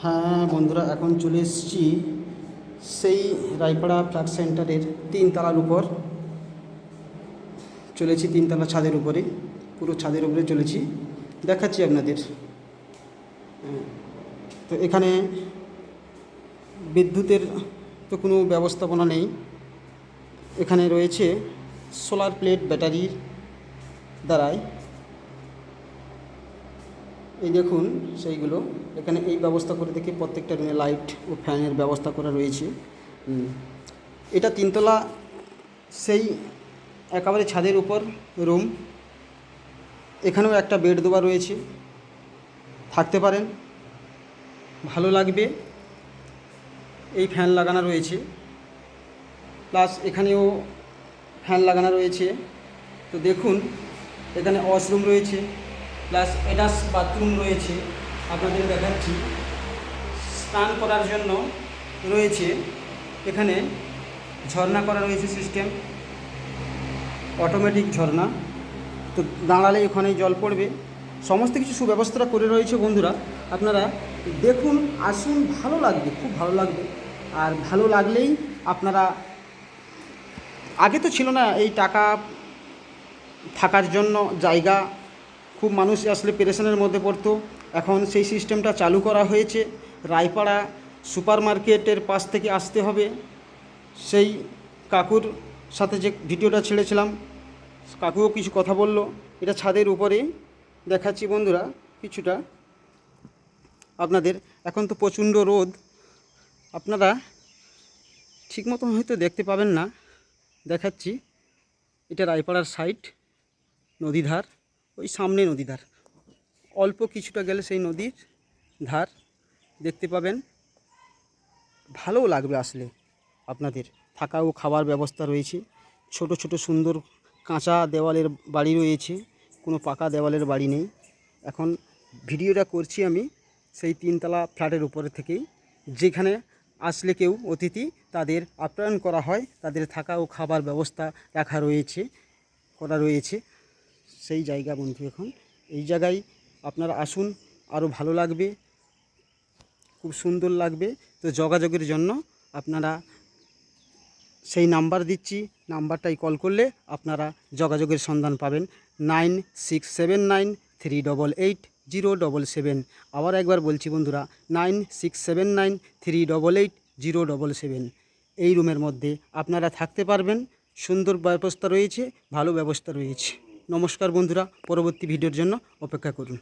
হ্যাঁ বন্ধুরা, এখন চলে এসেছি সেই রায়পাড়া ফ্ল্যাট সেন্টারের 3 তলার উপর। চলেছি 3 তলা ছাদের উপরে, পুরো ছাদের উপরে চলেছি, দেখাচ্ছি আপনাদের। তো এখানে বিদ্যুতের তো কোনো ব্যবস্থাপনা নেই। এখানে রয়েছে সোলার প্লেট ব্যাটারির দ্বারাই, এই দেখুন সেইগুলো। এখানে এই ব্যবস্থা করে দেখি প্রত্যেকটা রুমে লাইট ও ফ্যানের ব্যবস্থা করা রয়েছে। এটা 3 তলা, সেই একেবারে ছাদের উপর রুম। এখানেও একটা বেড দেওয়া রয়েছে, থাকতে পারেন, ভালো লাগবে। এই ফ্যান লাগানো রয়েছে, প্লাস এখানেও ফ্যান লাগানো রয়েছে। তো দেখুন, এখানে ওয়াশরুম রয়েছে, প্লাস অ্যাটাচ বাথরুম রয়েছে। আপনাদের দেখাচ্ছি, স্নান করার জন্য রয়েছে এখানে ঝর্ণা করা রয়েছে সিস্টেম, অটোমেটিক ঝর্ণা। তো দাঁড়ালে ওখানে জল পড়বে, সমস্ত কিছু সুব্যবস্থা করে রয়েছে। বন্ধুরা আপনারা দেখুন, আসুন, ভালো লাগবে, খুব ভালো লাগবে। আর ভালো লাগলেই আপনারা, আগে তো ছিল না এই টাকা থাকার জন্য জায়গা, খুব মানুষ আসলে পেরেশানের মধ্যে পড়তো। এখন সেই সিস্টেমটা চালু করা হয়েছে। রায়পাড়া সুপার মার্কেটের পাশ থেকে আসতে হবে। সেই কাকুর সাথে যে ভিডিওটা ছেড়েছিলাম, কাকুও কিছু কথা বলল। এটা ছাদের উপরে দেখাচ্ছি বন্ধুরা কিছুটা আপনাদের। এখন তো প্রচণ্ড রোদ, আপনারা ঠিক মতো হয়তো দেখতে পাবেন না, দেখাচ্ছি। এটা রায়পাড়ার সাইড, নদীধার, ওই সামনে নদীধার, অল্প কিছুটা গেলে সেই নদীর ধার দেখতে পাবেন। ভালোও লাগবে আসলে আপনাদের। থাকা ও খাবার ব্যবস্থা রয়েছে। ছোট ছোট সুন্দর কাঁচা দেওয়ালের বাড়ি রয়েছে, কোনো পাকা দেওয়ালের বাড়ি নেই। এখন ভিডিওটা করছি আমি সেই 3 তলা ফ্ল্যাটের উপরে থেকেই, যেখানে আসলে কেউ অতিথি তাদের আপ্যায়ন করা হয়, তাদের থাকা ও খাবার ব্যবস্থা রাখা রয়েছে, করা রয়েছে সেই জায়গা। বন্ধু এখন এই জায়গায় আপনারা আসুন, আরও ভালো লাগবে, খুব সুন্দর লাগবে। তো যোগাযোগের জন্য আপনারা সেই নাম্বার দিচ্ছি, নাম্বারটাই কল করলে আপনারা যোগাযোগের সন্ধান পাবেন। 9679388077। আবার একবার বলছি বন্ধুরা, 9679388077। এই রুমের মধ্যে আপনারা থাকতে পারবেন, সুন্দর ব্যবস্থা রয়েছে, ভালো ব্যবস্থা রয়েছে। নমস্কার বন্ধুরা, পরবর্তী ভিডিওর জন্য অপেক্ষা করুন।